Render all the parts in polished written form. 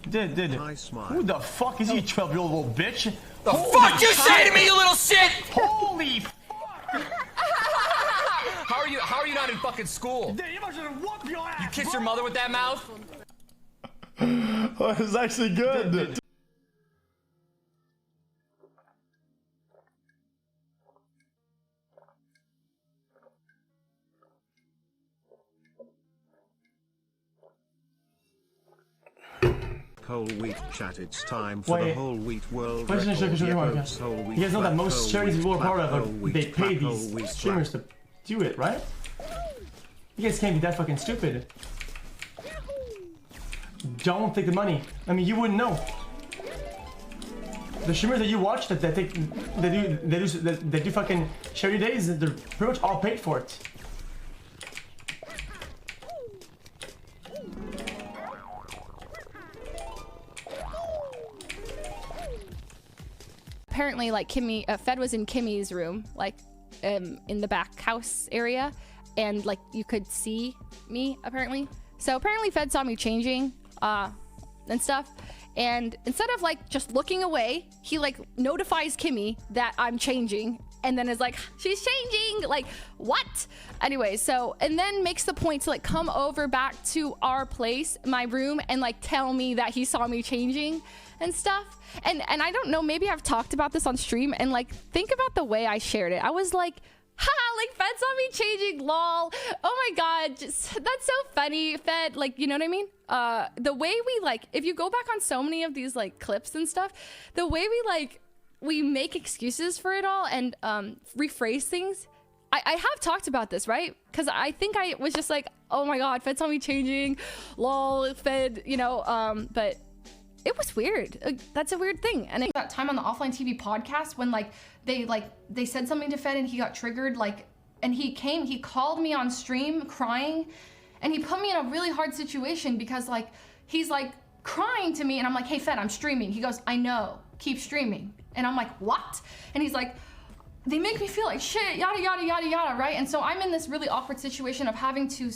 Did. Who the fuck is he, 12-year-old little bitch? The fuck you say to me, you little shit? Holy fuck! How are you not in fucking school? You must have whooped your ass. You kiss your mother with that mouth? Oh, it's actually good. Whole wheat chat, it's time for the whole wheat world You guys know that most charities people are part of, they pay these streamers to do it, right? You guys can't be that fucking stupid. Don't take the money. I mean, you wouldn't know. The streamers that you watch that do fucking charity days, they're pretty much all paid for it. Apparently, like Kimmy, Fed was in Kimmy's room, like in the back house area, and like you could see me apparently. So apparently, Fed saw me changing, and stuff. And instead of like just looking away, he like notifies Kimmy that I'm changing, and then is like, she's changing, like what? Anyway, so and then makes the point to like come over back to our place, my room, and like tell me that he saw me changing and stuff. And I don't know, maybe I've talked about this on stream, and like think about the way I shared it. I was like, ha, like Fed saw me changing, lol. Oh my god, just that's so funny, Fed. Like, you know what I mean? The way we like, if you go back on so many of these like clips and stuff, the way we make excuses for it all and rephrase things. I have talked about this, right? Because I think I was just like, oh my god, Fed saw me changing, lol, Fed, you know, but it was weird. That's a weird thing. And that time on the Offline TV podcast when they said something to Fed and he got triggered, like, and he called me on stream crying, and he put me in a really hard situation because like he's like crying to me and I'm like, hey Fed, I'm streaming. He goes, I know, keep streaming. And I'm like, what? And he's like, they make me feel like shit, yada yada yada yada, right? And so I'm in this really awkward situation of having to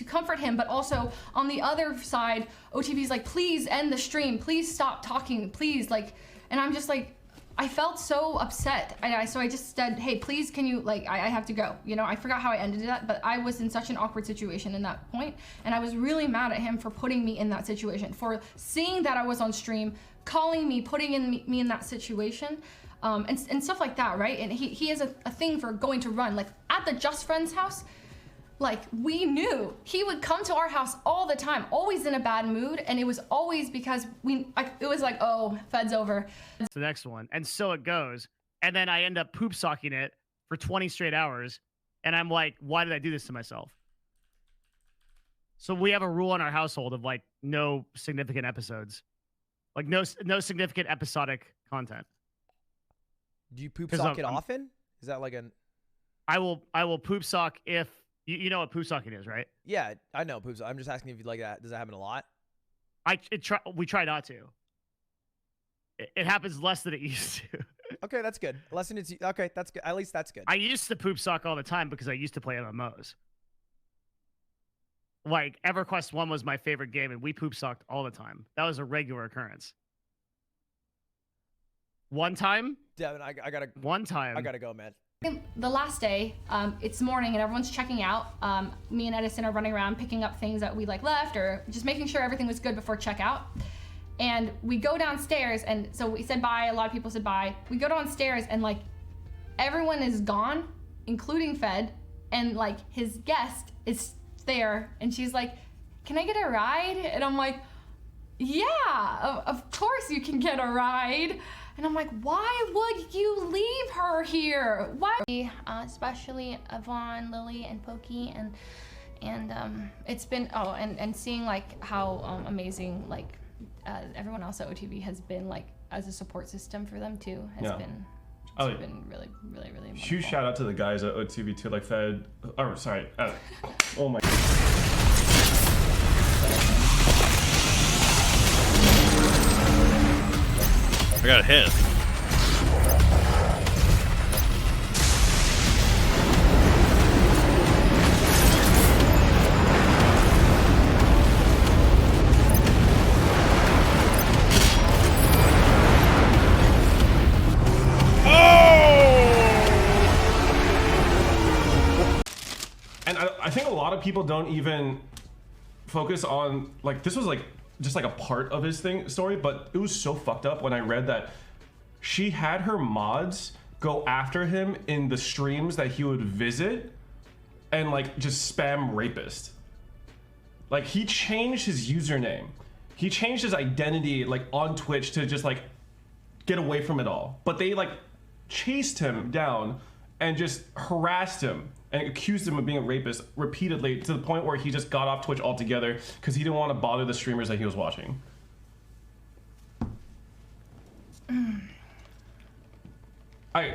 comfort him, but also on the other side, OTV's like, please end the stream, please stop talking, please, like, and I'm just like, I felt so upset, and so I just said, hey, please, can you, like, I have to go, you know? I forgot how I ended that, but I was in such an awkward situation in that point, and I was really mad at him for putting me in that situation, for seeing that I was on stream, calling me, putting me in that situation, and stuff like that, right? And he has a thing for going to run, like, at the Just Friends house, like, we knew he would come to our house all the time, always in a bad mood, and it was always because it was like, oh, Fed's over. It's the next one, and so it goes, and then I end up poop socking it for 20 straight hours, and I'm like, why did I do this to myself? So we have a rule in our household of like no significant episodes, like no significant episodic content. Do you poop sock it often? Is that like an? I will poop sock if. You know what poop socking is, right? Yeah, I know poop sock. I'm just asking if you like that. Does that happen a lot? We try not to. It happens less than it used to. Okay, that's good. Okay, that's good. At least that's good. I used to poop sock all the time because I used to play MMOs. Like EverQuest 1 was my favorite game, and we poop socked all the time. That was a regular occurrence. One time, Devin, I gotta. One time, I gotta go, man. The last day, it's morning and everyone's checking out. Me and Edison are running around picking up things that we like left or just making sure everything was good before checkout. And we go downstairs, and so we said bye, a lot of people said bye. We go downstairs and like everyone is gone, including Fed, and like his guest is there, and she's like, can I get a ride? And I'm like, yeah, of course you can get a ride. And I'm like, why would you leave her here? Why? Especially Yvonne, Lily, and Pokey, and it's been and seeing like how amazing like everyone else at OTV has been like as a support system for them too has been. It's been really wonderful. Huge shout out to the guys at OTV too, like Fed. Oh, sorry. Oh my. I got a hit. people don't even focus on, like, this was like just like a part of his story, but it was so fucked up when I read that she had her mods go after him in the streams that he would visit and like just spam rapist. Like, he changed his username. He changed his identity like on Twitch to just like get away from it all. But they like chased him down and just harassed him and accused him of being a rapist repeatedly, to the point where he just got off Twitch altogether because he didn't want to bother the streamers that he was watching.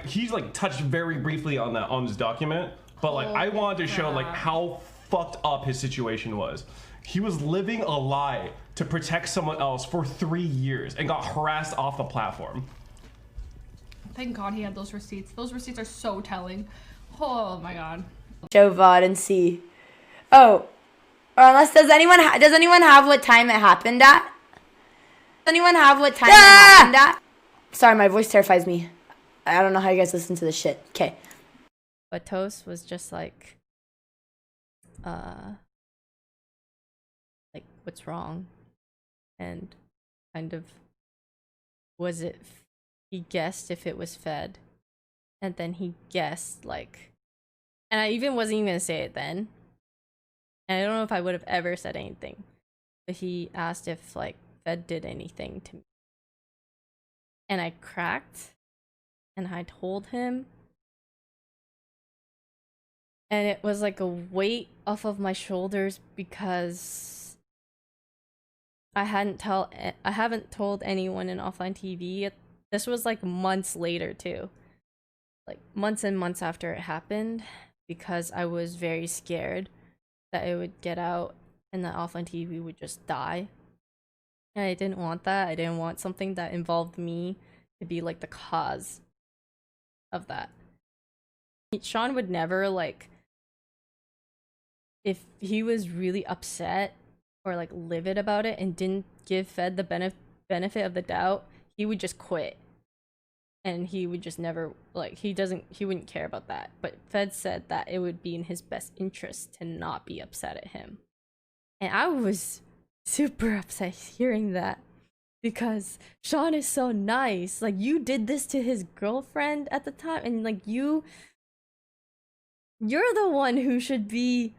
He's like touched very briefly on that on this document, but like I wanted to show like how fucked up his situation was. He was living a lie to protect someone else for 3 years and got harassed off the platform. Thank God he had those receipts. Those receipts are so telling. Oh my God. Show VOD and see. Oh, or unless does anyone have what time it happened at? Does anyone have what time it happened at? Sorry, my voice terrifies me. I don't know how you guys listen to this shit. Okay. But Toast was just like what's wrong? And kind of, was it, he guessed if it was Fed. And then he guessed like, and I even wasn't even gonna say it then. And I don't know if I would have ever said anything. But he asked if like Fed did anything to me. And I cracked. And I told him. And it was like a weight off of my shoulders because I haven't told anyone in offline TV. This was like months later too. Like months and months after it happened, because I was very scared that it would get out and that offline TV would just die. And I didn't want that. I didn't want something that involved me to be like the cause of that. Sean would never like, if he was really upset or like livid about it and didn't give Fed the benefit of the doubt, he would just quit. And he would just never, like, he wouldn't care about that. But Fed said that it would be in his best interest to not be upset at him. And I was super upset hearing that, because Sean is so nice. Like, you did this to his girlfriend at the time, and like you're the one who should be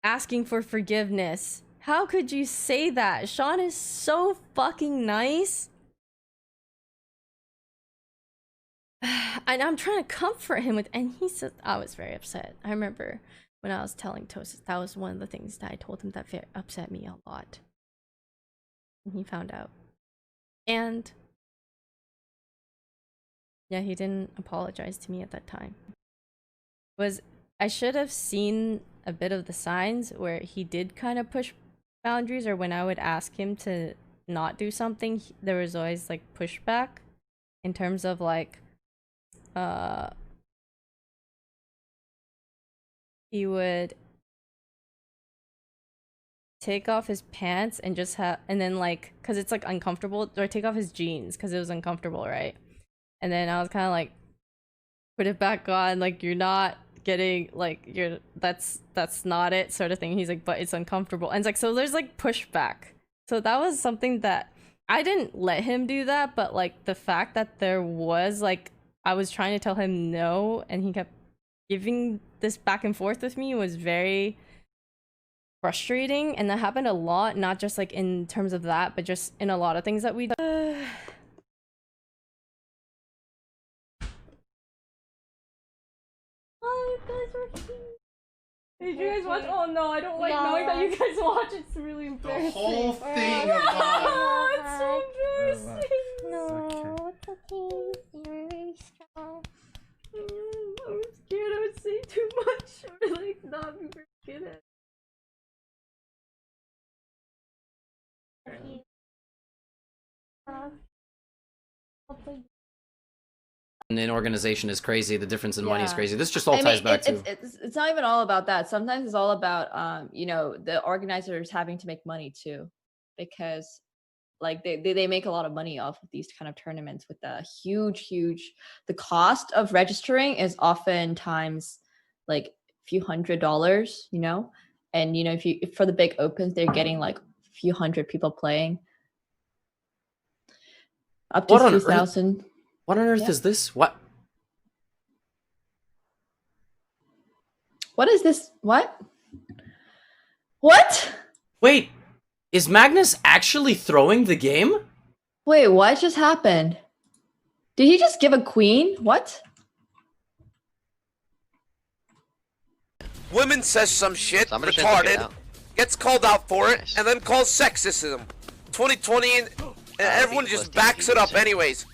asking for forgiveness. How could you say that? Sean is so fucking nice. And I'm trying to comfort him with, and he said, I was very upset. I remember when I was telling Toast, that was one of the things that I told him that upset me a lot. And he found out. And yeah, he didn't apologize to me at that time. I should have seen a bit of the signs where he did kind of push boundaries, or when I would ask him to not do something, there was always like pushback in terms of like he would take off his pants and just and then like, because it's like uncomfortable, or take off his jeans because it was uncomfortable, right? And then I was kind of like, put it back on, like, you're not getting, like, that's not it, sort of thing. He's like, but it's uncomfortable. And it's like, so there's like pushback. So that was something that I didn't let him do that, but like the fact that there was like, I was trying to tell him no, and he kept giving this back and forth with me was very frustrating. And that happened a lot, not just like in terms of that, but just in a lot of things that we Did you guys watch? Oh no, I don't like knowing that you guys watch. It's really embarrassing. The whole thing of Oh, it's so embarrassing. No, it's okay. You're very strong. I'm scared I would say too much, or like not be very good at it. And an organization is crazy. The difference in money is crazy. This just all ties back to. It's not even all about that. Sometimes it's all about you know, the organizers having to make money too, because like they make a lot of money off of these kind of tournaments with the huge the cost of registering is oftentimes like a few $100s, you know, And you know, if for the big opens, they're getting like a few hundred people playing. Up to 3,000. What on earth is this? What? What is this? What? What? Wait, is Magnus actually throwing the game? Wait, what just happened? Did he just give a queen? What? Women says some shit, retarded, gets called out for it, and then calls sexism. 2020, and everyone just backs it up anyways.